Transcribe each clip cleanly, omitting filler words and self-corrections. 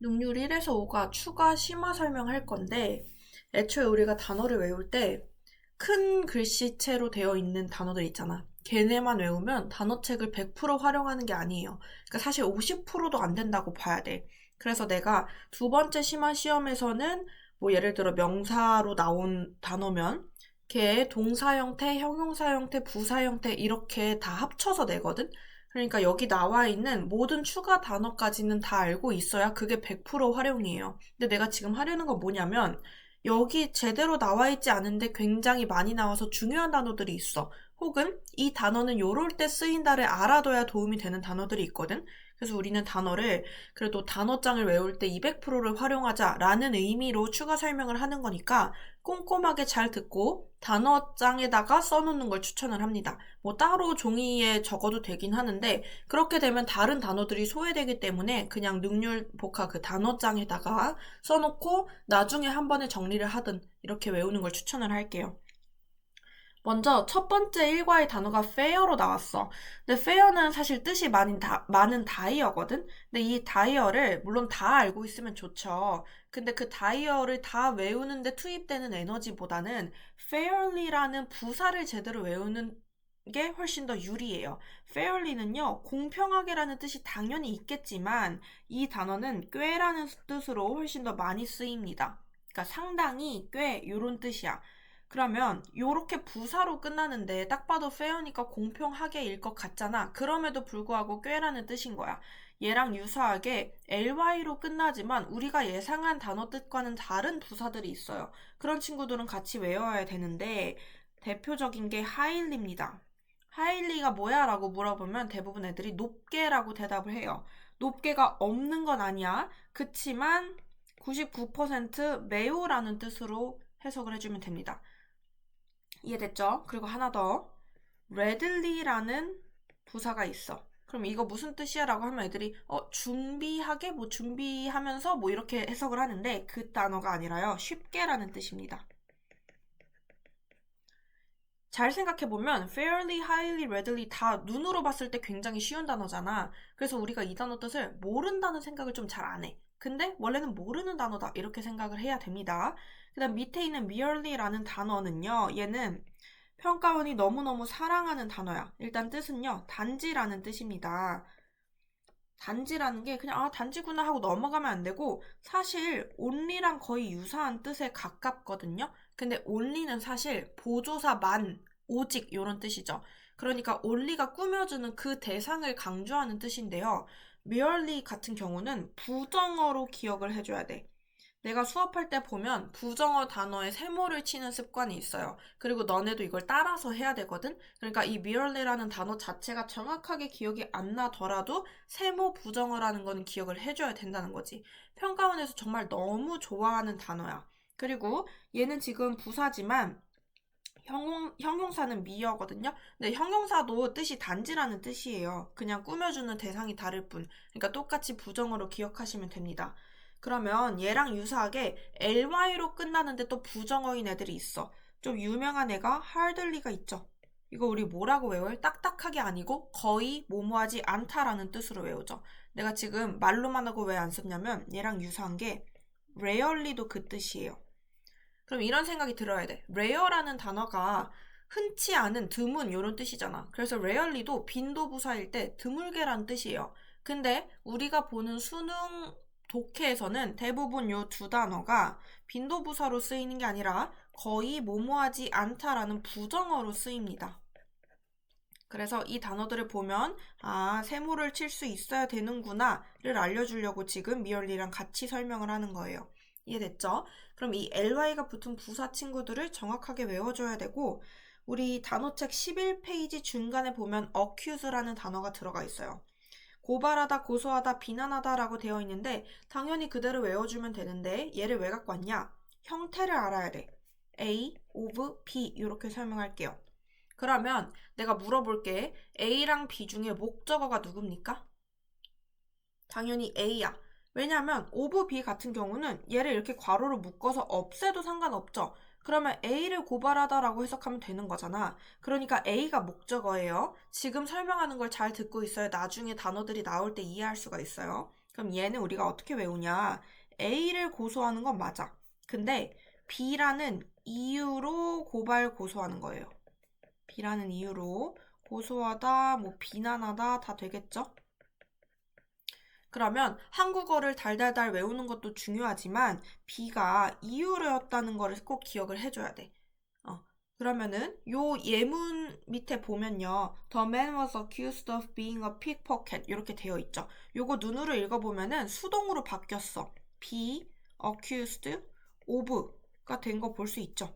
능률 1에서 5가 추가 심화 설명할 건데, 애초에 우리가 단어를 외울 때 큰 글씨체로 되어 있는 단어들 있잖아. 걔네만 외우면 단어책을 100% 활용하는 게 아니에요. 그러니까 사실 50%도 안 된다고 봐야 돼. 그래서 내가 두 번째 심화 시험에서는 뭐 예를 들어 명사로 나온 단어면 걔 동사 형태, 형용사 형태, 부사 형태 이렇게 다 합쳐서 내거든. 그러니까 여기 나와 있는 모든 추가 단어까지는 다 알고 있어야 그게 100% 활용이에요. 근데 내가 지금 하려는 건 뭐냐면 여기 제대로 나와 있지 않은데 굉장히 많이 나와서 중요한 단어들이 있어. 혹은 이 단어는 요럴 때 쓰인다를 알아둬야 도움이 되는 단어들이 있거든. 그래서 우리는 단어를 그래도 단어장을 외울 때 200%를 활용하자라는 의미로 추가 설명을 하는 거니까 꼼꼼하게 잘 듣고 단어장에다가 써놓는 걸 추천을 합니다. 뭐 따로 종이에 적어도 되긴 하는데 그렇게 되면 다른 단어들이 소외되기 때문에 그냥 능률 복화 그 단어장에다가 써놓고 나중에 한 번에 정리를 하든 이렇게 외우는 걸 추천을 할게요. 먼저 첫 번째 일과의 단어가 fair로 나왔어. 근데 fair는 사실 뜻이 많은 다이어거든? 근데 이 다이어를 물론 다 알고 있으면 좋죠. 근데 그 다이어를 다 외우는데 투입되는 에너지보다는 fairly라는 부사를 제대로 외우는 게 훨씬 더 유리해요. fairly는요, 공평하게라는 뜻이 당연히 있겠지만 이 단어는 꽤라는 뜻으로 훨씬 더 많이 쓰입니다. 그러니까 상당히 꽤 요런 뜻이야. 그러면 요렇게 부사로 끝나는데 딱 봐도 fair니까 공평하게일 것 같잖아. 그럼에도 불구하고 꽤라는 뜻인 거야. 얘랑 유사하게 ly로 끝나지만 우리가 예상한 단어 뜻과는 다른 부사들이 있어요. 그런 친구들은 같이 외워야 되는데 대표적인 게 highly입니다. highly가 뭐야? 라고 물어보면 대부분 애들이 높게라고 대답을 해요. 높게가 없는 건 아니야. 그치만 99% 매우라는 뜻으로 해석을 해주면 됩니다. 이해됐죠? 그리고 하나 더. readly라는 부사가 있어. 그럼 이거 무슨 뜻이야? 라고 하면 애들이 준비하게? 뭐 준비하면서 뭐 이렇게 해석을 하는데 그 단어가 아니라요. 쉽게라는 뜻입니다. 잘 생각해보면 fairly, highly, readily 다 눈으로 봤을 때 굉장히 쉬운 단어잖아. 그래서 우리가 이 단어 뜻을 모른다는 생각을 좀 잘 안 해. 근데 원래는 모르는 단어다 이렇게 생각을 해야 됩니다. 그 다음 밑에 있는 merely라는 단어는요. 얘는 평가원이 너무너무 사랑하는 단어야. 일단 뜻은요. 단지라는 뜻입니다. 단지라는 게 그냥 단지구나 하고 넘어가면 안 되고 사실 only랑 거의 유사한 뜻에 가깝거든요. 근데 only는 사실 보조사만, 오직 이런 뜻이죠. 그러니까 only가 꾸며주는 그 대상을 강조하는 뜻인데요. merely 같은 경우는 부정어로 기억을 해줘야 돼. 내가 수업할 때 보면 부정어 단어에 세모를 치는 습관이 있어요. 그리고 너네도 이걸 따라서 해야 되거든? 그러니까 이 merely라는 단어 자체가 정확하게 기억이 안 나더라도 세모 부정어라는 거는 기억을 해줘야 된다는 거지. 평가원에서 정말 너무 좋아하는 단어야. 그리고 얘는 지금 부사지만 형용사는 미어거든요. 근데 형용사도 뜻이 단지라는 뜻이에요. 그냥 꾸며주는 대상이 다를 뿐. 그러니까 똑같이 부정어로 기억하시면 됩니다. 그러면 얘랑 유사하게 ly로 끝나는데 또 부정어인 애들이 있어. 좀 유명한 애가 hardly가 있죠. 이거 우리 뭐라고 외워요? 딱딱하게 아니고 거의 뭐뭐하지 않다라는 뜻으로 외우죠. 내가 지금 말로만 하고 왜 안 썼냐면 얘랑 유사한 게 rarely도 그 뜻이에요. 그럼 이런 생각이 들어야 돼. rare라는 단어가 흔치 않은, 드문 이런 뜻이잖아. 그래서 rarely도 빈도부사일 때 드물게란 뜻이에요. 근데 우리가 보는 수능 독해에서는 대부분 요 두 단어가 빈도부사로 쓰이는 게 아니라 거의 뭐뭐하지 않다라는 부정어로 쓰입니다. 그래서 이 단어들을 보면 세모를 칠 수 있어야 되는구나를 알려주려고 지금 미얼리랑 같이 설명을 하는 거예요. 이해됐죠? 그럼 이 ly가 붙은 부사 친구들을 정확하게 외워줘야 되고 우리 단어책 11페이지 중간에 보면 accuse라는 단어가 들어가 있어요. 고발하다, 고소하다, 비난하다 라고 되어 있는데 당연히 그대로 외워주면 되는데 얘를 왜 갖고 왔냐? 형태를 알아야 돼. A, of, B 이렇게 설명할게요. 그러면 내가 물어볼게. A랑 B 중에 목적어가 누굽니까? 당연히 A야. 왜냐면 of B 같은 경우는 얘를 이렇게 괄호로 묶어서 없애도 상관없죠. 그러면 A를 고발하다라고 해석하면 되는 거잖아. 그러니까 A가 목적어예요. 지금 설명하는 걸 잘 듣고 있어야 나중에 단어들이 나올 때 이해할 수가 있어요. 그럼 얘는 우리가 어떻게 외우냐? A를 고소하는 건 맞아. 근데 B라는 이유로 고소하는 거예요. B라는 이유로 고소하다, 뭐 비난하다 다 되겠죠? 그러면 한국어를 달달달 외우는 것도 중요하지만 B가 이유로였다는 거를 꼭 기억을 해줘야 돼. 그러면은 요 예문 밑에 보면요. The man was accused of being a pickpocket 이렇게 되어 있죠. 요거 눈으로 읽어보면은 수동으로 바뀌었어. be accused of가 된 거 볼 수 있죠.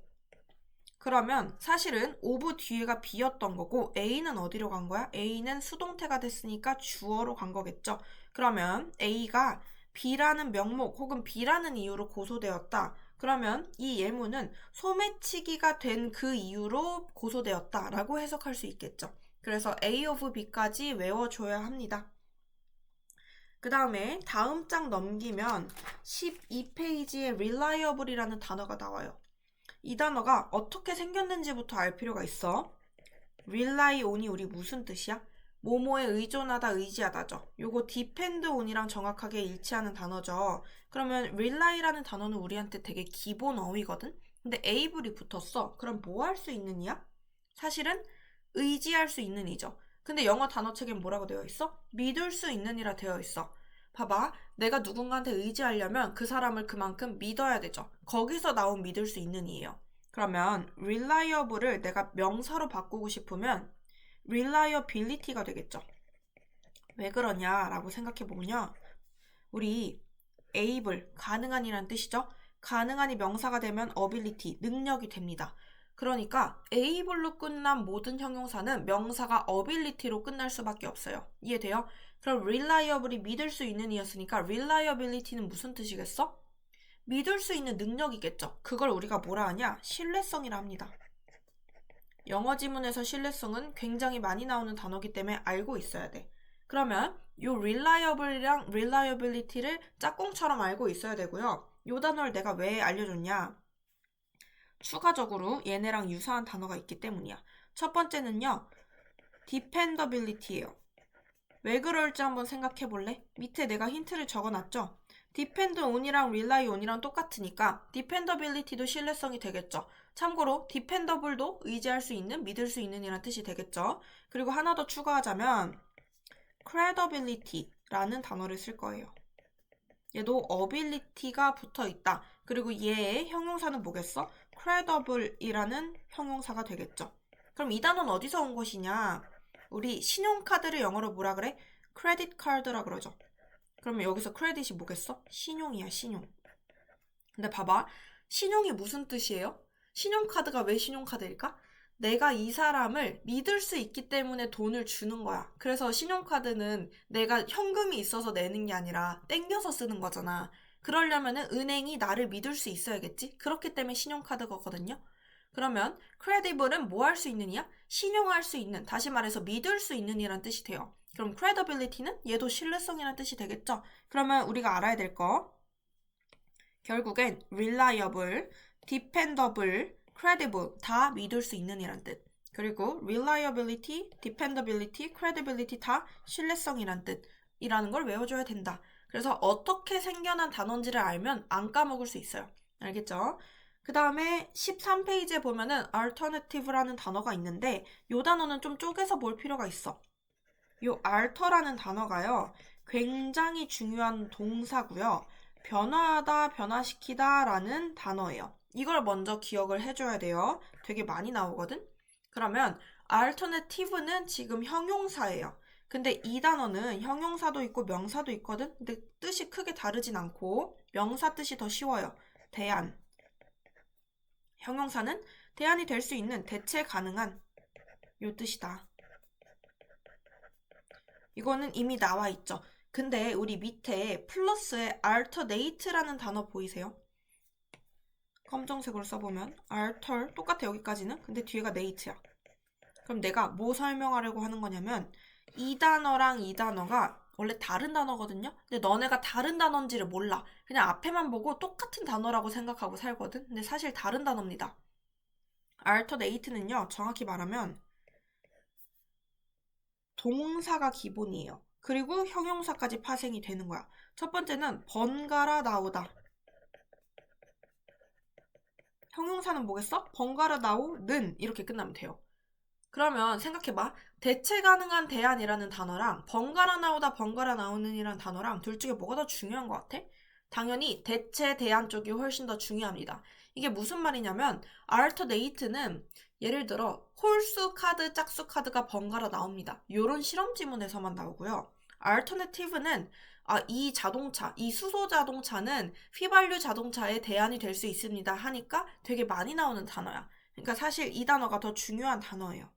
그러면 사실은 of 뒤에가 be였던 거고 A는 어디로 간 거야? A는 수동태가 됐으니까 주어로 간 거겠죠. 그러면 A가 B라는 명목 혹은 B라는 이유로 고소되었다. 그러면 이 예문은 소매치기가 된 그 이유로 고소되었다라고 해석할 수 있겠죠. 그래서 A of B까지 외워줘야 합니다. 그 다음에 다음 장 넘기면 12페이지에 reliable이라는 단어가 나와요. 이 단어가 어떻게 생겼는지부터 알 필요가 있어. rely on이 우리 무슨 뜻이야? 뭐뭐에 의존하다, 의지하다죠. 요거 depend on이랑 정확하게 일치하는 단어죠. 그러면 rely라는 단어는 우리한테 되게 기본 어휘거든? 근데 able이 붙었어. 그럼 뭐 할 수 있는 이야? 사실은 의지할 수 있는 이죠. 근데 영어 단어책엔 뭐라고 되어 있어? 믿을 수 있는 이라 되어 있어. 봐봐. 내가 누군가한테 의지하려면 그 사람을 그만큼 믿어야 되죠. 거기서 나온 믿을 수 있는 이에요. 그러면 reliable을 내가 명사로 바꾸고 싶으면 reliability가 되겠죠. 왜 그러냐라고 생각해보면요. 우리 able, 가능한이란 뜻이죠. 가능한이 명사가 되면 ability, 능력이 됩니다. 그러니까 able로 끝난 모든 형용사는 명사가 ability로 끝날 수밖에 없어요. 이해돼요? 그럼 reliable이 믿을 수 있는 이였으니까 reliability는 무슨 뜻이겠어? 믿을 수 있는 능력이겠죠. 그걸 우리가 뭐라 하냐? 신뢰성이라 합니다. 영어 지문에서 신뢰성은 굉장히 많이 나오는 단어이기 때문에 알고 있어야 돼. 그러면 이 reliable이랑 reliability를 짝꿍처럼 알고 있어야 되고요. 이 단어를 내가 왜 알려줬냐? 추가적으로 얘네랑 유사한 단어가 있기 때문이야. 첫 번째는요. dependability예요. 왜 그럴지 한번 생각해 볼래? 밑에 내가 힌트를 적어놨죠? depend on이랑 rely on이랑 똑같으니까 dependability도 신뢰성이 되겠죠. 참고로 dependable도 의지할 수 있는, 믿을 수 있는 이란 뜻이 되겠죠. 그리고 하나 더 추가하자면 credibility라는 단어를 쓸 거예요. 얘도 ability가 붙어 있다. 그리고 얘의 형용사는 뭐겠어? credible이라는 형용사가 되겠죠. 그럼 이 단어는 어디서 온 것이냐? 우리 신용카드를 영어로 뭐라 그래? 크레딧 카드라 그러죠. 그러면 여기서 크레딧이 뭐겠어? 신용이야, 신용. 근데 봐봐. 신용이 무슨 뜻이에요? 신용카드가 왜 신용카드일까? 내가 이 사람을 믿을 수 있기 때문에 돈을 주는 거야. 그래서 신용카드는 내가 현금이 있어서 내는 게 아니라 땡겨서 쓰는 거잖아. 그러려면은 은행이 나를 믿을 수 있어야겠지? 그렇기 때문에 신용카드거든요. 그러면 credible은 뭐 할 수 있는 이야? 신용할 수 있는, 다시 말해서 믿을 수 있는 이란 뜻이 돼요. 그럼 credibility는 얘도 신뢰성이라는 뜻이 되겠죠? 그러면 우리가 알아야 될 거 결국엔 reliable, dependable, credible 다 믿을 수 있는 이란 뜻. 그리고 reliability, dependability, credibility 다 신뢰성이란 뜻이라는 걸 외워줘야 된다. 그래서 어떻게 생겨난 단어인지를 알면 안 까먹을 수 있어요. 알겠죠? 그 다음에 13페이지에 보면은 alternative라는 단어가 있는데 이 단어는 좀 쪼개서 볼 필요가 있어. 이 alter라는 단어가요. 굉장히 중요한 동사고요. 변화하다, 변화시키다 라는 단어예요. 이걸 먼저 기억을 해줘야 돼요. 되게 많이 나오거든? 그러면 alternative는 지금 형용사예요. 근데 이 단어는 형용사도 있고 명사도 있거든? 근데 뜻이 크게 다르진 않고 명사 뜻이 더 쉬워요. 대안. 형용사는 대안이 될 수 있는, 대체 가능한 요 뜻이다. 이거는 이미 나와 있죠. 근데 우리 밑에 플러스에 alternate라는 단어 보이세요? 검정색으로 써보면 alter 똑같아 여기까지는. 근데 뒤에가 nate야. 그럼 내가 뭐 설명하려고 하는 거냐면 이 단어랑 이 단어가 원래 다른 단어거든요. 근데 너네가 다른 단어인지를 몰라. 그냥 앞에만 보고 똑같은 단어라고 생각하고 살거든. 근데 사실 다른 단어입니다. alternate는요. 정확히 말하면 동사가 기본이에요. 그리고 형용사까지 파생이 되는 거야. 첫 번째는 번갈아 나오다. 형용사는 뭐겠어? 번갈아 나오는 이렇게 끝나면 돼요. 그러면 생각해봐. 대체 가능한 대안이라는 단어랑 번갈아 나오다 번갈아 나오는이라는 단어랑 둘 중에 뭐가 더 중요한 것 같아? 당연히 대체 대안 쪽이 훨씬 더 중요합니다. 이게 무슨 말이냐면 알터네이트는 예를 들어 홀수 카드, 짝수 카드가 번갈아 나옵니다. 이런 실험 지문에서만 나오고요. 알터네티브는 이 자동차, 이 수소 자동차는 휘발유 자동차의 대안이 될 수 있습니다 하니까 되게 많이 나오는 단어야. 그러니까 사실 이 단어가 더 중요한 단어예요.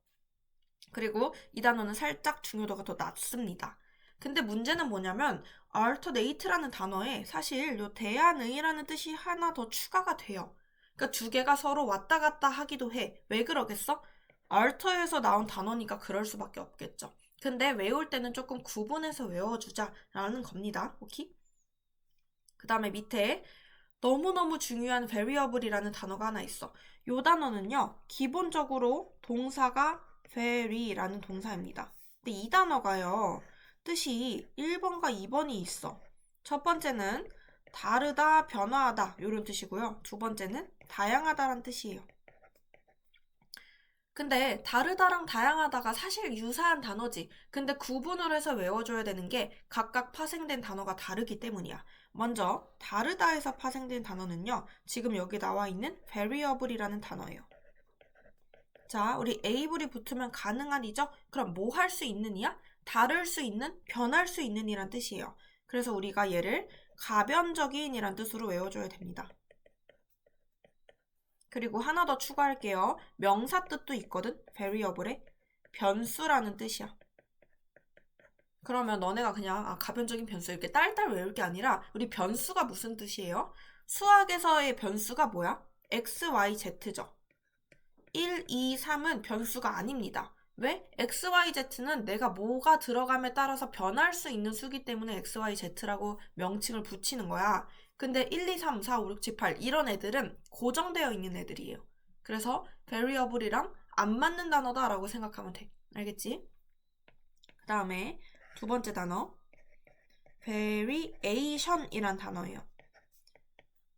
그리고 이 단어는 살짝 중요도가 더 낮습니다. 근데 문제는 뭐냐면 alternate라는 단어에 사실 요 대안의라는 뜻이 하나 더 추가가 돼요. 그러니까 두 개가 서로 왔다 갔다 하기도 해. 왜 그러겠어? alter에서 나온 단어니까 그럴 수밖에 없겠죠. 근데 외울 때는 조금 구분해서 외워주자라는 겁니다. 오케이? 그 다음에 밑에 너무너무 중요한 variable이라는 단어가 하나 있어. 이 단어는요, 기본적으로 동사가 vary라는 동사입니다. 근데 이 단어가요, 뜻이 1번과 2번이 있어. 첫 번째는 다르다, 변화하다 이런 뜻이고요. 두 번째는 다양하다란 뜻이에요. 근데 다르다랑 다양하다가 사실 유사한 단어지. 근데 구분을 해서 외워줘야 되는 게 각각 파생된 단어가 다르기 때문이야. 먼저 다르다에서 파생된 단어는요. 지금 여기 나와 있는 variable이라는 단어예요. 자, 우리 able이 붙으면 가능한이죠? 그럼 뭐 할 수 있느냐? 다를 수 있는, 변할 수 있는 이란 뜻이에요. 그래서 우리가 얘를 가변적인 이란 뜻으로 외워줘야 됩니다. 그리고 하나 더 추가할게요. 명사 뜻도 있거든. variable에 변수라는 뜻이야. 그러면 너네가 그냥 가변적인 변수 이렇게 딸딸 외울 게 아니라 우리 변수가 무슨 뜻이에요? 수학에서의 변수가 뭐야? x, y, z죠. 1, 2, 3은 변수가 아닙니다. 왜? x, y, z는 내가 뭐가 들어감에 따라서 변할 수 있는 수기 때문에 x, y, z라고 명칭을 붙이는 거야. 근데 1, 2, 3, 4, 5, 6, 7, 8 이런 애들은 고정되어 있는 애들이에요. 그래서 variable이랑 안 맞는 단어다라고 생각하면 돼. 알겠지? 그 다음에 두 번째 단어 variation이란 단어예요.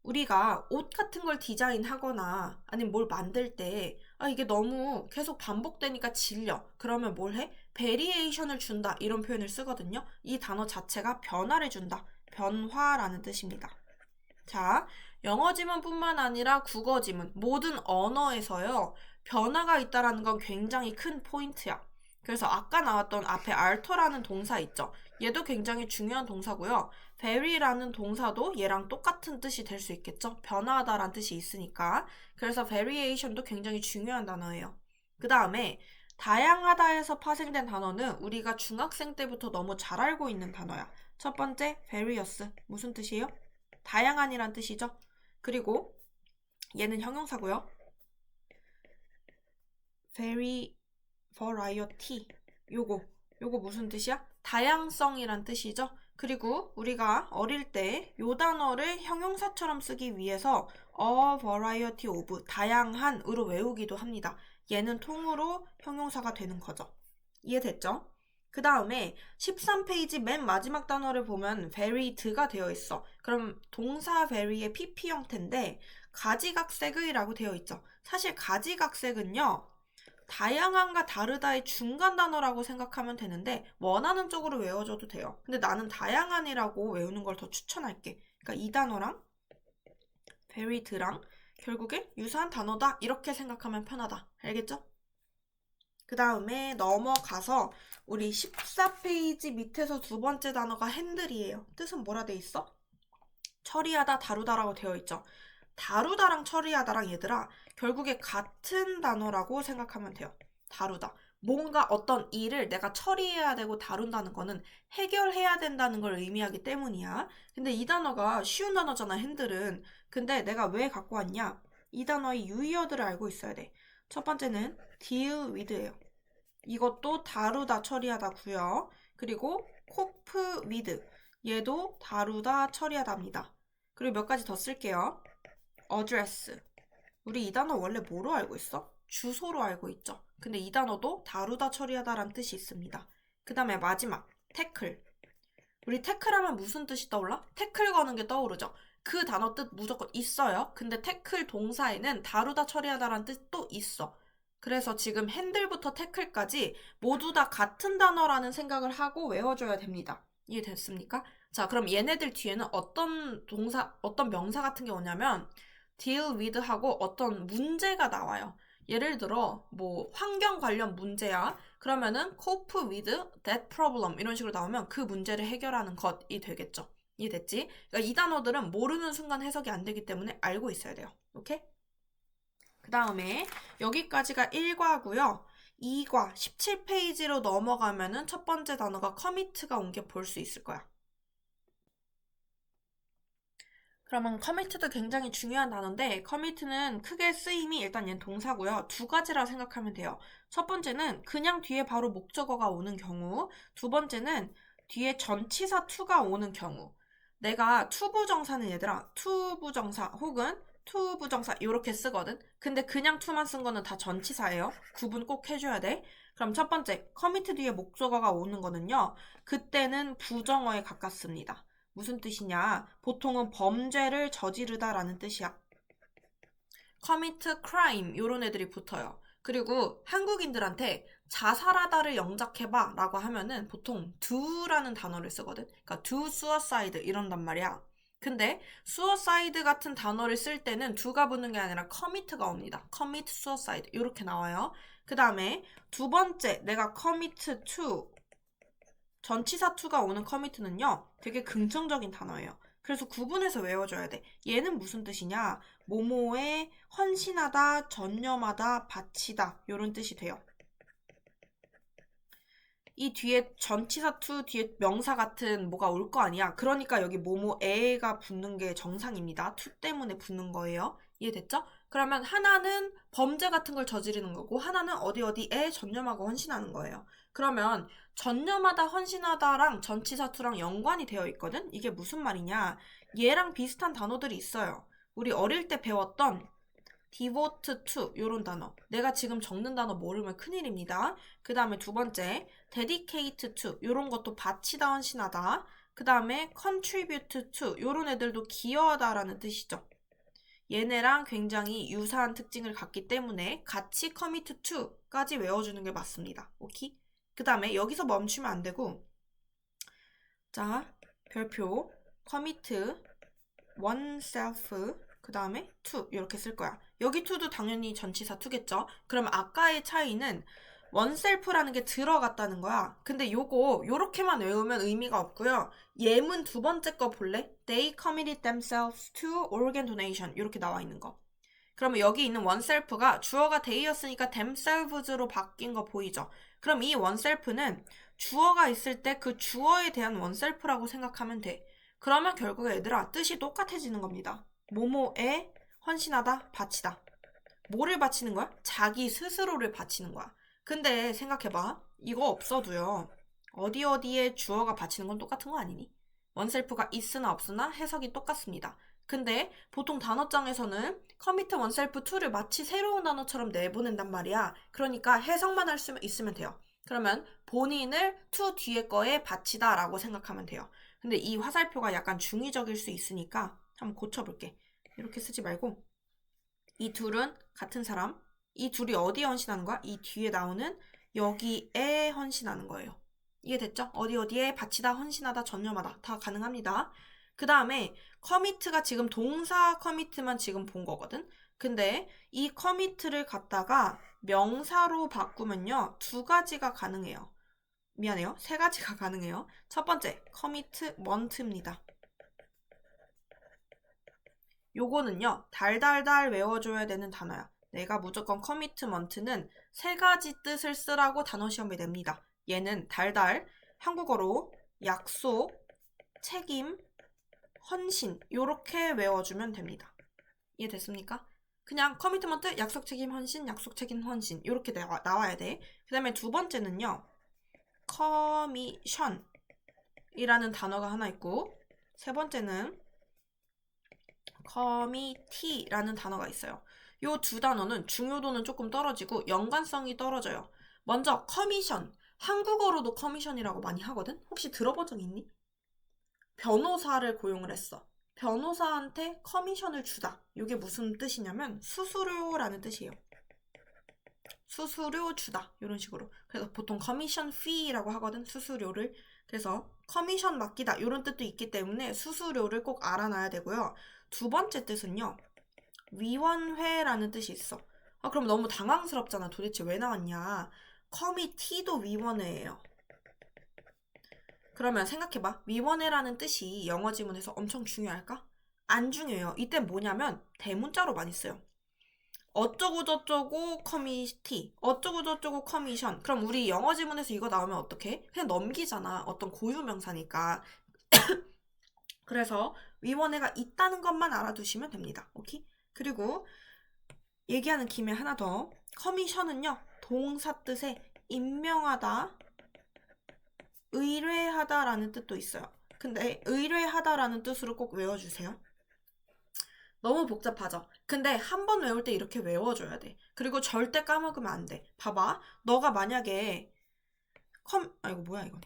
우리가 옷 같은 걸 디자인하거나 아니면 뭘 만들 때 이게 너무 계속 반복되니까 질려. 그러면 뭘 해? 베리에이션을 준다 이런 표현을 쓰거든요. 이 단어 자체가 변화를 준다. 변화라는 뜻입니다. 자, 영어 지문뿐만 아니라 국어 지문 모든 언어에서요. 변화가 있다라는 건 굉장히 큰 포인트야. 그래서 아까 나왔던 앞에 alter라는 동사 있죠. 얘도 굉장히 중요한 동사고요. vary라는 동사도 얘랑 똑같은 뜻이 될 수 있겠죠. 변화하다라는 뜻이 있으니까. 그래서 variation도 굉장히 중요한 단어예요. 그 다음에 다양하다에서 파생된 단어는 우리가 중학생 때부터 너무 잘 알고 있는 단어야. 첫 번째, various. 무슨 뜻이에요? 다양한이란 뜻이죠. 그리고 얘는 형용사고요. variety. 요거 무슨 뜻이야? 다양성이란 뜻이죠. 그리고 우리가 어릴 때 요 단어를 형용사처럼 쓰기 위해서 a variety of, 다양한으로 외우기도 합니다. 얘는 통으로 형용사가 되는 거죠. 이해됐죠? 그 다음에 13페이지 맨 마지막 단어를 보면 varied가 되어 있어. 그럼 동사 vary의 PP 형태인데 가지각색의라고 되어 있죠. 사실 가지각색은요. 다양한과 다르다의 중간 단어라고 생각하면 되는데 원하는 쪽으로 외워줘도 돼요. 근데 나는 다양한이라고 외우는 걸 더 추천할게. 그러니까 이 단어랑 varied랑 결국에 유사한 단어다 이렇게 생각하면 편하다. 알겠죠? 그 다음에 넘어가서 우리 14페이지 밑에서 두 번째 단어가 핸들이에요. 뜻은 뭐라 돼 있어? 처리하다, 다루다라고 되어 있죠. 다루다랑 처리하다랑 얘들아 결국에 같은 단어라고 생각하면 돼요. 다루다. 뭔가 어떤 일을 내가 처리해야 되고 다룬다는 거는 해결해야 된다는 걸 의미하기 때문이야. 근데 이 단어가 쉬운 단어잖아, 핸들은. 근데 내가 왜 갖고 왔냐? 이 단어의 유의어들을 알고 있어야 돼. 첫 번째는 deal with예요. 이것도 다루다, 처리하다고요. 그리고 cope with. 얘도 다루다, 처리하다입니다. 그리고 몇 가지 더 쓸게요. address. 우리 이 단어 원래 뭐로 알고 있어? 주소로 알고 있죠. 근데 이 단어도 다루다 처리하다라는 뜻이 있습니다. 그 다음에 마지막 태클. 우리 태클하면 무슨 뜻이 떠올라? 태클 거는 게 떠오르죠. 그 단어 뜻 무조건 있어요. 근데 태클 동사에는 다루다 처리하다라는 뜻도 있어. 그래서 지금 핸들부터 태클까지 모두 다 같은 단어라는 생각을 하고 외워줘야 됩니다. 이해됐습니까? 자, 그럼 얘네들 뒤에는 어떤 동사, 어떤 명사 같은 게 오냐면 deal with 하고 어떤 문제가 나와요. 예를 들어 뭐 환경 관련 문제야. 그러면은 cope with that problem 이런 식으로 나오면 그 문제를 해결하는 것이 되겠죠. 이해됐지? 그러니까 이 단어들은 모르는 순간 해석이 안 되기 때문에 알고 있어야 돼요. 오케이? 그 다음에 여기까지가 1과고요. 2과 17페이지로 넘어가면은 첫 번째 단어가 commit가 온 게 볼 수 있을 거야. 그러면 commit도 굉장히 중요한 단어인데 commit는 크게 쓰임이 일단 얘는 동사고요. 두 가지라 생각하면 돼요. 첫 번째는 그냥 뒤에 바로 목적어가 오는 경우, 두 번째는 뒤에 전치사 to가 오는 경우. 내가 투부정사는 얘들아 투부정사 혹은 투부정사 이렇게 쓰거든. 근데 그냥 to만 쓴 거는 다 전치사예요. 구분 꼭 해줘야 돼. 그럼 첫 번째 commit 뒤에 목적어가 오는 거는요. 그때는 부정어에 가깝습니다. 무슨 뜻이냐? 보통은 범죄를 저지르다라는 뜻이야. commit crime 이런 애들이 붙어요. 그리고 한국인들한테 자살하다를 영작해봐 라고 하면은 보통 do라는 단어를 쓰거든. 그러니까 do suicide 이런단 말이야. 근데 suicide 같은 단어를 쓸 때는 do가 붙는 게 아니라 commit가 옵니다. commit suicide 이렇게 나와요. 그 다음에 두 번째 내가 commit to 전치사 to가 오는 commit는요, 되게 긍정적인 단어예요. 그래서 구분해서 외워줘야 돼. 얘는 무슨 뜻이냐? 뭐뭐에 헌신하다, 전념하다, 바치다 이런 뜻이 돼요. 이 뒤에 전치사 to 뒤에 명사 같은 뭐가 올 거 아니야. 그러니까 여기 뭐뭐에가 붙는 게 정상입니다. to 때문에 붙는 거예요. 이해됐죠? 그러면 하나는 범죄 같은 걸 저지르는 거고 하나는 어디 어디에 전념하고 헌신하는 거예요. 그러면 전념하다 헌신하다랑 전치사 to랑 연관이 되어 있거든? 이게 무슨 말이냐? 얘랑 비슷한 단어들이 있어요. 우리 어릴 때 배웠던 devote to 이런 단어. 내가 지금 적는 단어 모르면 큰일입니다. 그 다음에 두 번째 dedicate to 이런 것도 바치다 헌신하다. 그 다음에 contribute to 이런 애들도 기여하다라는 뜻이죠. 얘네랑 굉장히 유사한 특징을 갖기 때문에 같이 commit to까지 외워주는 게 맞습니다. 오케이? 그 다음에 여기서 멈추면 안 되고 자 별표 commit oneself 그 다음에 to 이렇게 쓸 거야. 여기 to도 당연히 전치사 to겠죠. 그럼 아까의 차이는 oneself라는 게 들어갔다는 거야. 근데 요거 요렇게만 외우면 의미가 없고요. 예문 두 번째 거 볼래? They committed themselves to organ donation 이렇게 나와 있는 거. 그러면 여기 있는 oneself가 주어가 they였으니까 themselves로 바뀐 거 보이죠? 그럼 이 oneself는 주어가 있을 때 그 주어에 대한 oneself라고 생각하면 돼. 그러면 결국에 얘들아 뜻이 똑같아지는 겁니다. 뭐뭐에 헌신하다, 바치다. 뭐를 바치는 거야? 자기 스스로를 바치는 거야. 근데 생각해봐. 이거 없어도요. 어디 어디에 주어가 바치는 건 똑같은 거 아니니? 원셀프가 있으나 없으나 해석이 똑같습니다. 근데 보통 단어장에서는 commit oneself to를 마치 새로운 단어처럼 내보낸단 말이야. 그러니까 해석만 할 수 있으면 돼요. 그러면 본인을 to 뒤에 거에 바치다 라고 생각하면 돼요. 근데 이 화살표가 약간 중의적일 수 있으니까 한번 고쳐볼게. 이렇게 쓰지 말고 이 둘은 같은 사람. 이 둘이 어디에 헌신하는 거야? 이 뒤에 나오는 여기에 헌신하는 거예요. 이해됐죠? 어디 어디에 바치다, 헌신하다, 전념하다 다 가능합니다. 그 다음에 commit가 지금 동사 commit만 지금 본 거거든. 근데 이 commit를 갖다가 명사로 바꾸면요. 두 가지가 가능해요. 미안해요. 세 가지가 가능해요. 첫 번째, commitment입니다. 요거는요. 달달달 외워줘야 되는 단어야. 내가 무조건 commitment는 세 가지 뜻을 쓰라고 단어 시험에 냅니다. 얘는 달달, 한국어로 약속, 책임, 헌신 요렇게 외워주면 됩니다. 이해됐습니까? 그냥 커미트먼트, 약속, 책임, 헌신, 약속, 책임, 헌신 요렇게 나와야 돼. 그 다음에 두 번째는요. 커미션이라는 단어가 하나 있고 세 번째는 커미티라는 단어가 있어요. 요 두 단어는 중요도는 조금 떨어지고 연관성이 떨어져요. 먼저 커미션. 한국어로도 커미션이라고 많이 하거든? 혹시 들어본 적 있니? 변호사를 고용을 했어. 변호사한테 커미션을 주다. 이게 무슨 뜻이냐면 수수료라는 뜻이에요. 수수료 주다. 이런 식으로. 그래서 보통 커미션 fee라고 하거든. 수수료를. 그래서 커미션 맡기다. 이런 뜻도 있기 때문에 수수료를 꼭 알아놔야 되고요. 두 번째 뜻은요. 위원회라는 뜻이 있어. 아, 그럼 너무 당황스럽잖아. 도대체 왜 나왔냐. 커미티도 위원회예요. 그러면 생각해봐. 위원회라는 뜻이 영어 지문에서 엄청 중요할까? 안 중요해요. 이때 뭐냐면 대문자로 많이 써요. 어쩌고저쩌고 커미티, 어쩌고저쩌고 커미션. 그럼 우리 영어 지문에서 이거 나오면 어떡해? 그냥 넘기잖아. 어떤 고유명사니까. 그래서 위원회가 있다는 것만 알아두시면 됩니다. 오케이? 그리고 얘기하는 김에 하나 더. 커미션은요. 동사 뜻에 임명하다, 의뢰하다라는 뜻도 있어요. 근데 의뢰하다라는 뜻으로 꼭 외워주세요. 너무 복잡하죠? 근데 한 번 외울 때 이렇게 외워줘야 돼. 그리고 절대 까먹으면 안 돼. 봐봐. 너가 만약에 이거 뭐야 이거.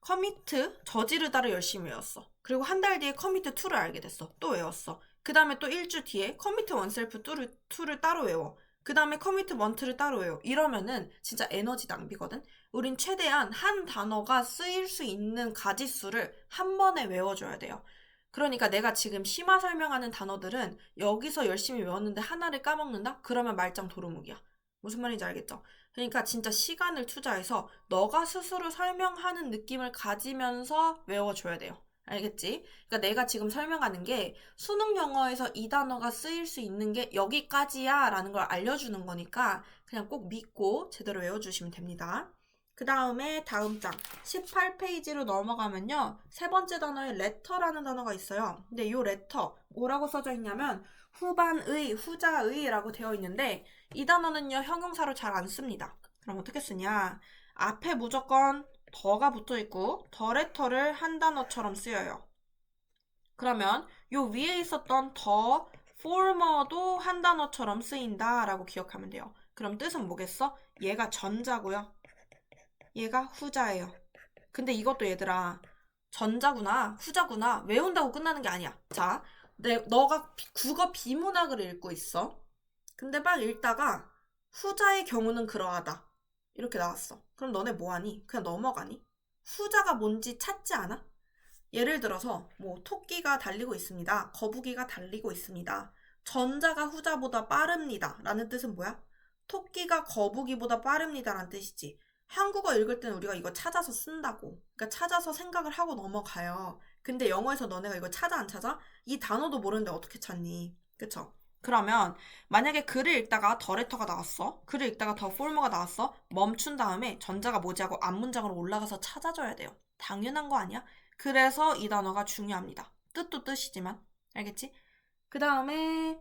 커미트, 저지르다를 열심히 외웠어. 그리고 한 달 뒤에 커미트 2를 알게 됐어. 또 외웠어. 그 다음에 또 일주 뒤에 커미트 원셀프 2를 따로 외워. 그 다음에 커미트 먼트를 따로 외워. 이러면은 진짜 에너지 낭비거든? 우린 최대한 한 단어가 쓰일 수 있는 가지수를 한 번에 외워줘야 돼요. 그러니까 내가 지금 심화 설명하는 단어들은 여기서 열심히 외웠는데 하나를 까먹는다? 그러면 말짱 도루묵이야. 무슨 말인지 알겠죠? 그러니까 진짜 시간을 투자해서 너가 스스로 설명하는 느낌을 가지면서 외워줘야 돼요. 알겠지? 그러니까 내가 지금 설명하는 게 수능 영어에서 이 단어가 쓰일 수 있는 게 여기까지야 라는 걸 알려주는 거니까 그냥 꼭 믿고 제대로 외워주시면 됩니다. 그 다음에 다음 장 18페이지로 넘어가면요. 세 번째 단어에 letter라는 단어가 있어요. 근데 이 letter 뭐라고 써져 있냐면 후반의, 후자의 라고 되어 있는데 이 단어는요. 형용사로 잘 안 씁니다. 그럼 어떻게 쓰냐? 앞에 무조건 더가 붙어 있고 더 letter를 한 단어처럼 쓰여요. 그러면 요 위에 있었던 더 former도 한 단어처럼 쓰인다 라고 기억하면 돼요. 그럼 뜻은 뭐겠어? 얘가 전자고요. 얘가 후자예요. 근데 이것도 얘들아 전자구나 후자구나 외운다고 끝나는 게 아니야. 자, 너가 국어 비문학을 읽고 있어. 근데 막 읽다가 후자의 경우는 그러하다 이렇게 나왔어. 그럼 너네 뭐하니? 그냥 넘어가니? 후자가 뭔지 찾지 않아? 예를 들어서 뭐 토끼가 달리고 있습니다. 거북이가 달리고 있습니다. 전자가 후자보다 빠릅니다 라는 뜻은 뭐야? 토끼가 거북이보다 빠릅니다 라는 뜻이지. 한국어 읽을 때는 우리가 이거 찾아서 쓴다고. 그러니까 찾아서 생각을 하고 넘어가요. 근데 영어에서 너네가 이거 찾아 안 찾아? 이 단어도 모르는데 어떻게 찾니? 그쵸? 그러면 만약에 글을 읽다가 더 레터가 나왔어. 글을 읽다가 더 포머가 나왔어. 멈춘 다음에 전자가 뭐지 하고 앞문장으로 올라가서 찾아줘야 돼요. 당연한 거 아니야? 그래서 이 단어가 중요합니다. 뜻도 뜻이지만. 알겠지? 그 다음에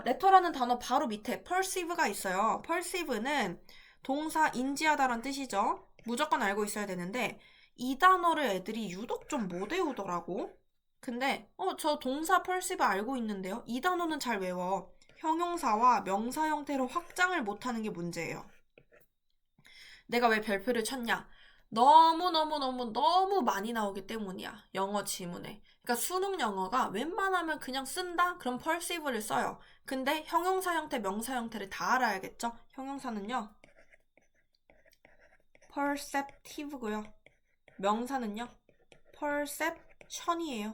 레터라는 단어 바로 밑에 perceive가 있어요. perceive는 동사 인지하다란 뜻이죠. 무조건 알고 있어야 되는데 이 단어를 애들이 유독 좀 못 외우더라고. 근데 저 동사 perceive 알고 있는데요. 이 단어는 잘 외워. 형용사와 명사 형태로 확장을 못하는 게 문제예요. 내가 왜 별표를 쳤냐? 너무 많이 나오기 때문이야. 영어 지문에. 그러니까 수능 영어가 웬만하면 그냥 쓴다? 그럼 perceive를 써요. 근데 형용사 형태, 명사 형태를 다 알아야겠죠? 형용사는요. perceptive고요. 명사는요. perception이에요.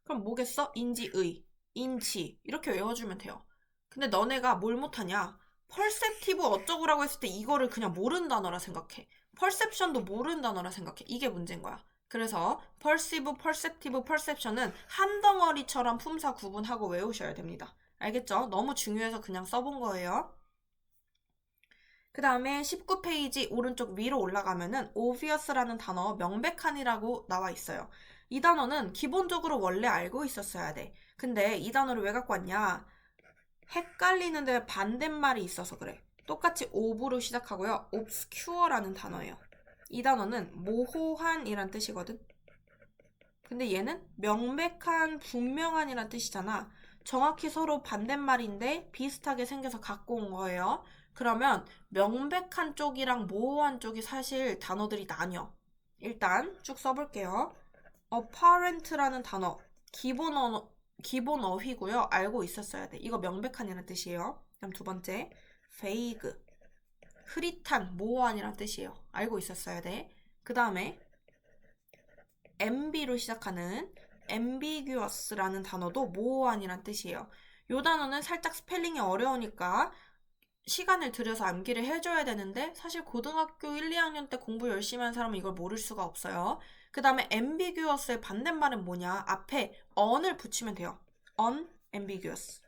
그럼 뭐겠어? 인지의, 인치 이렇게 외워주면 돼요. 근데 너네가 뭘 못하냐? perceptive 어쩌고라고 했을 때 이거를 그냥 모르는 단어라 생각해. perception도 모르는 단어라 생각해. 이게 문제인 거야. 그래서 perceive, perceptive, perception은 한 덩어리처럼 품사 구분하고 외우셔야 됩니다. 알겠죠? 너무 중요해서 그냥 써본 거예요. 그 다음에 19페이지 오른쪽 위로 올라가면은 obvious라는 단어 명백한이라고 나와 있어요. 이 단어는 기본적으로 원래 알고 있었어야 돼. 근데 이 단어를 왜 갖고 왔냐? 헷갈리는데 반대말이 있어서 그래. 똑같이 ob로 시작하고요. obscure라는 단어예요. 이 단어는 모호한이란 뜻이거든. 근데 얘는 명백한, 분명한이란 뜻이잖아. 정확히 서로 반대말인데 비슷하게 생겨서 갖고 온 거예요. 그러면 명백한 쪽이랑 모호한 쪽이 사실 단어들이 나뉘어. 일단 쭉 써볼게요. apparent라는 단어 기본 어휘고요. 알고 있었어야 돼. 이거 명백한이라는 뜻이에요. 그럼 두 번째 vague 흐릿한 모호한이라는 뜻이에요. 알고 있었어야 돼. 그 다음에 amb로 시작하는 ambiguous라는 단어도 모호한이란 뜻이에요. 이 단어는 살짝 스펠링이 어려우니까 시간을 들여서 암기를 해줘야 되는데 사실 고등학교 1, 2학년 때 공부 열심히 한 사람은 이걸 모를 수가 없어요. 그 다음에 ambiguous의 반대말은 뭐냐? 앞에 on을 붙이면 돼요. unambiguous.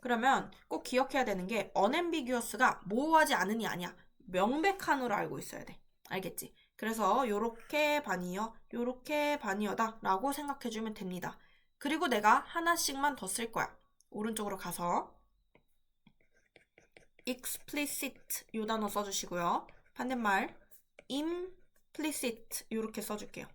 그러면 꼭 기억해야 되는 게 unambiguous가 모호하지 않은이 아니야. 명백한으로 알고 있어야 돼. 알겠지? 그래서 요렇게 반이어, 요렇게 반이어다 라고 생각해주면 됩니다. 그리고 내가 하나씩만 더 쓸 거야. 오른쪽으로 가서 explicit 요 단어 써주시고요. 반대말 implicit 요렇게 써줄게요.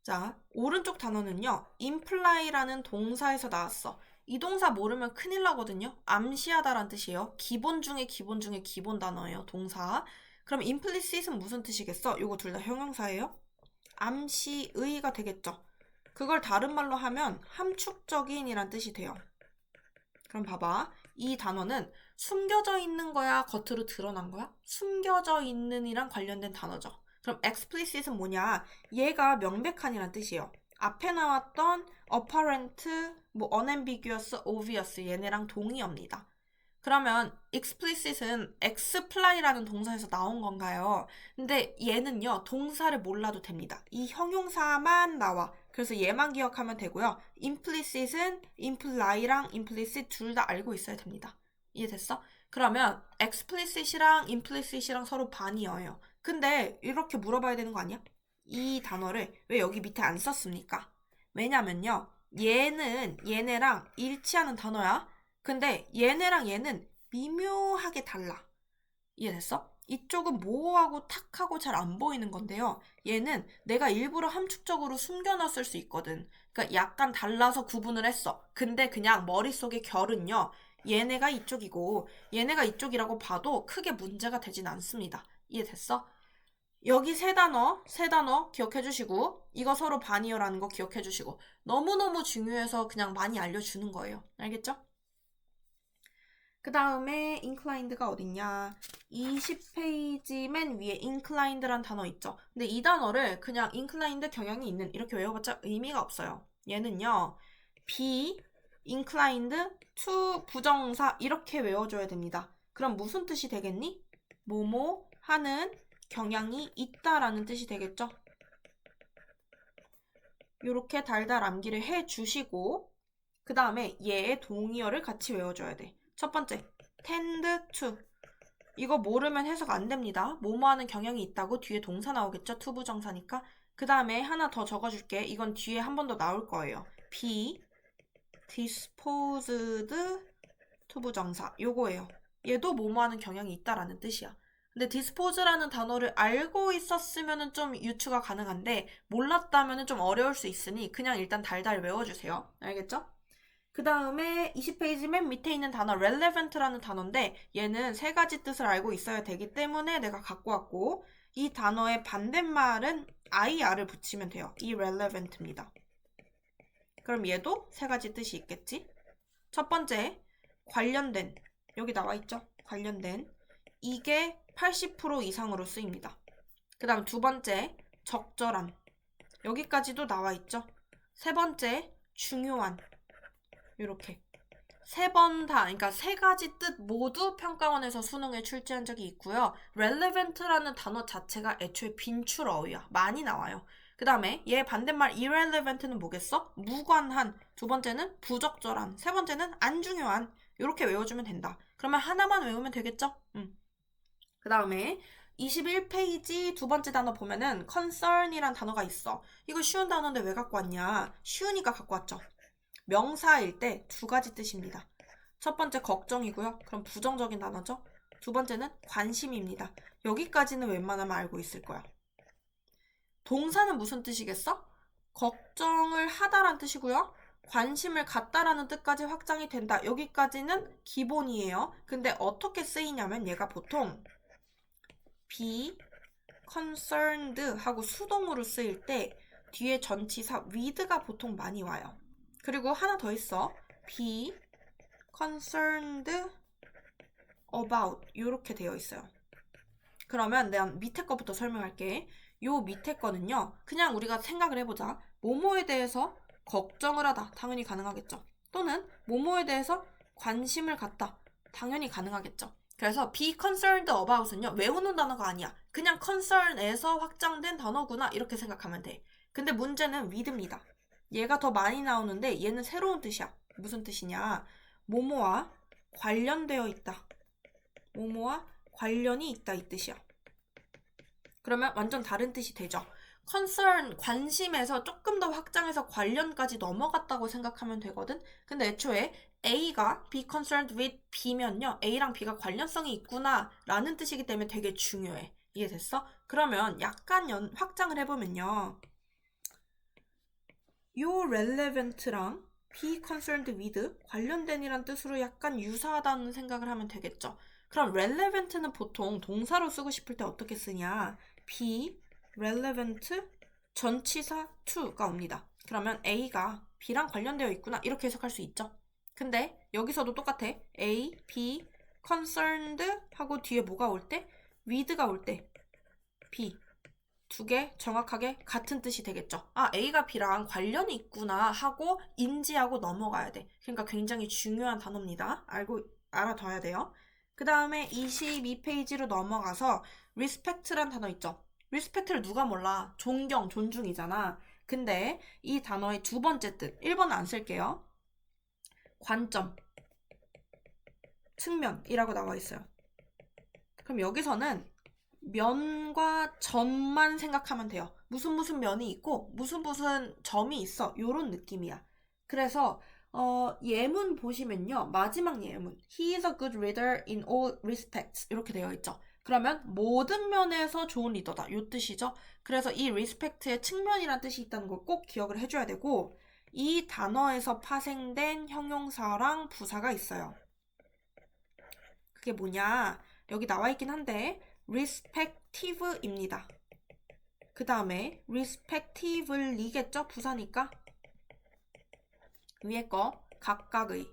자, 오른쪽 단어는요. imply라는 동사에서 나왔어. 이 동사 모르면 큰일 나거든요. 암시하다란 뜻이에요. 기본 중에 기본 중에 기본 단어예요. 동사. 그럼 implicit은 무슨 뜻이겠어? 요거 둘 다 형용사예요. 암시의가 되겠죠. 그걸 다른 말로 하면 함축적인이란 뜻이 돼요. 그럼 봐봐. 이 단어는 숨겨져 있는 거야? 겉으로 드러난 거야? 숨겨져 있는이랑 관련된 단어죠. 그럼 explicit은 뭐냐? 얘가 명백한이란 뜻이에요. 앞에 나왔던 apparent, unambiguous, obvious 얘네랑 동의어입니다. 그러면 explicit은 exply라는 동사에서 나온 건가요? 근데 얘는요, 동사를 몰라도 됩니다. 이 형용사만 나와. 그래서 얘만 기억하면 되고요. implicit은 imply랑 implicit 둘 다 알고 있어야 됩니다. 이해됐어? 그러면 explicit이랑 implicit이랑 서로 반이어요. 근데 이렇게 물어봐야 되는 거 아니야? 이 단어를 왜 여기 밑에 안 썼습니까? 왜냐면요. 얘네랑 일치하는 단어야. 근데 얘네랑 얘는 미묘하게 달라. 이해됐어? 이쪽은 모호하고 탁하고 잘 안 보이는 건데요. 얘는 내가 일부러 함축적으로 숨겨놨을 수 있거든. 그러니까 약간 달라서 구분을 했어. 근데 그냥 머릿속의 결은요. 얘네가 이쪽이고 얘네가 이쪽이라고 봐도 크게 문제가 되진 않습니다. 이해됐어? 여기 세 단어 기억해 주시고 이거 서로 반이어라는 거 기억해 주시고 너무너무 중요해서 그냥 많이 알려주는 거예요. 알겠죠? 그 다음에 inclined가 어딨냐? 20페이지 맨 위에 inclined란 단어 있죠? 근데 이 단어를 그냥 inclined 경향이 있는 이렇게 외워봤자 의미가 없어요. 얘는요. be inclined to 부정사 이렇게 외워줘야 됩니다. 그럼 무슨 뜻이 되겠니? 뭐뭐 하는 경향이 있다라는 뜻이 되겠죠? 이렇게 달달 암기를 해주시고 그 다음에 얘의 동의어를 같이 외워줘야 돼. 첫 번째, tend to. 이거 모르면 해석 안 됩니다. 뭐뭐 하는 경향이 있다고 뒤에 동사 나오겠죠? to 부정사니까. 그 다음에 하나 더 적어줄게. 이건 뒤에 한 번 더 나올 거예요. be disposed to 부정사. 요거예요. 얘도 뭐뭐 하는 경향이 있다라는 뜻이야. 근데 dispose라는 단어를 알고 있었으면 좀 유추가 가능한데 몰랐다면 좀 어려울 수 있으니 그냥 일단 달달 외워주세요. 알겠죠? 그 다음에 20페이지 맨 밑에 있는 단어 relevant라는 단어인데 얘는 세 가지 뜻을 알고 있어야 되기 때문에 내가 갖고 왔고 이 단어의 반대말은 ir을 붙이면 돼요. irrelevant입니다. 그럼 얘도 세 가지 뜻이 있겠지? 첫 번째, 관련된. 여기 나와 있죠? 관련된. 이게 80% 이상으로 쓰입니다. 그 다음 두 번째, 적절한. 여기까지도 나와 있죠? 세 번째, 중요한. 이렇게 세 번 다, 그러니까 세 가지 뜻 모두 평가원에서 수능에 출제한 적이 있고요. relevant라는 단어 자체가 애초에 빈출어휘야. 많이 나와요. 그 다음에 얘 반대말 irrelevant는 뭐겠어? 무관한. 두 번째는 부적절한. 세 번째는 안 중요한. 이렇게 외워주면 된다. 그러면 하나만 외우면 되겠죠? 그 다음에 21페이지 두 번째 단어 보면은 concern이란 단어가 있어. 이거 쉬운 단어인데 왜 갖고 왔냐? 쉬우니까 갖고 왔죠. 명사일 때 두 가지 뜻입니다. 첫 번째 걱정이고요. 그럼 부정적인 단어죠. 두 번째는 관심입니다. 여기까지는 웬만하면 알고 있을 거야. 동사는 무슨 뜻이겠어? 걱정을 하다란 뜻이고요. 관심을 갖다라는 뜻까지 확장이 된다. 여기까지는 기본이에요. 근데 어떻게 쓰이냐면 얘가 보통 be concerned 하고 수동으로 쓰일 때 뒤에 전치사 with가 보통 많이 와요. 그리고 하나 더 있어. be concerned about 이렇게 되어 있어요. 그러면 내가 밑에 거부터 설명할게. 요 밑에 거는요. 그냥 우리가 생각을 해보자. 뭐뭐에 대해서 걱정을 하다. 당연히 가능하겠죠. 또는 뭐뭐에 대해서 관심을 갖다. 당연히 가능하겠죠. 그래서 be concerned about은요. 외우는 단어가 아니야. 그냥 concern에서 확장된 단어구나. 이렇게 생각하면 돼. 근데 문제는 with입니다. 얘가 더 많이 나오는데 얘는 새로운 뜻이야. 무슨 뜻이냐. 뭐뭐와 관련되어 있다. 뭐뭐와 관련이 있다 이 뜻이야. 그러면 완전 다른 뜻이 되죠. concern, 관심에서 조금 더 확장해서 관련까지 넘어갔다고 생각하면 되거든. 근데 애초에 A가 be concerned with B면요. A랑 B가 관련성이 있구나 라는 뜻이기 때문에 되게 중요해. 이해됐어? 그러면 약간 확장을 해보면요. 요 relevant랑 be concerned with 관련된이란 뜻으로 약간 유사하다는 생각을 하면 되겠죠. 그럼 relevant는 보통 동사로 쓰고 싶을 때 어떻게 쓰냐? be relevant 전치사 to가 옵니다. 그러면 A가 B랑 관련되어 있구나 이렇게 해석할 수 있죠. 근데 여기서도 똑같아. A, B, concerned 하고 뒤에 뭐가 올 때? with가 올 때 B 두 개 정확하게 같은 뜻이 되겠죠. 아, A가 B랑 관련이 있구나 하고 인지하고 넘어가야 돼. 그러니까 굉장히 중요한 단어입니다. 알아둬야 돼요. 그 다음에 22페이지로 넘어가서 respect란 단어 있죠. respect를 누가 몰라? 존경, 존중이잖아. 근데 이 단어의 두 번째 뜻, 1번은 안 쓸게요. 관점, 측면이라고 나와 있어요. 그럼 여기서는 면과 점만 생각하면 돼요. 무슨 면이 있고 무슨 점이 있어. 요런 느낌이야. 그래서 예문 보시면요. 마지막 예문 He is a good reader in all respects 이렇게 되어 있죠. 그러면 모든 면에서 좋은 리더다. 요 뜻이죠. 그래서 이 respect의 측면이란 뜻이 있다는 걸 꼭 기억을 해줘야 되고 이 단어에서 파생된 형용사랑 부사가 있어요. 그게 뭐냐? 여기 나와 있긴 한데 respective입니다. 그 다음에 respectively겠죠? 부사니까 위에 거 각각의,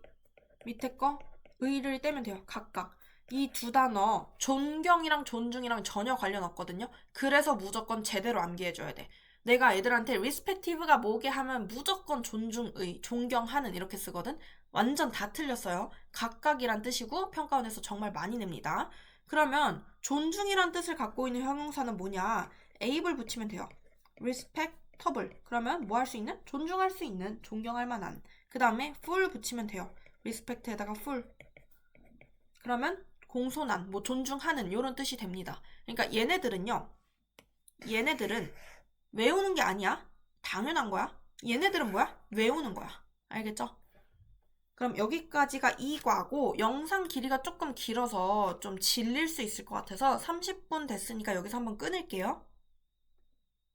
밑에 거 의를 떼면 돼요. 각각. 이 두 단어 존경이랑 존중이랑 전혀 관련 없거든요. 그래서 무조건 제대로 암기해줘야 돼. 내가 애들한테 respective가 뭐게 하면 무조건 존중의, 존경하는 이렇게 쓰거든. 완전 다 틀렸어요. 각각이란 뜻이고 평가원에서 정말 많이 냅니다. 그러면 존중이란 뜻을 갖고 있는 형용사는 뭐냐? able을 붙이면 돼요. respectable. 그러면 뭐 할 수 있는? 존중할 수 있는, 존경할 만한. 그 다음에 full 붙이면 돼요. respect에다가 full. 그러면 공손한, 뭐 존중하는 이런 뜻이 됩니다. 그러니까 얘네들은 외우는 게 아니야. 당연한 거야. 얘네들은 뭐야? 외우는 거야. 알겠죠? 그럼 여기까지가 이 과고 영상 길이가 조금 길어서 좀 질릴 수 있을 것 같아서 30분 됐으니까 여기서 한번 끊을게요.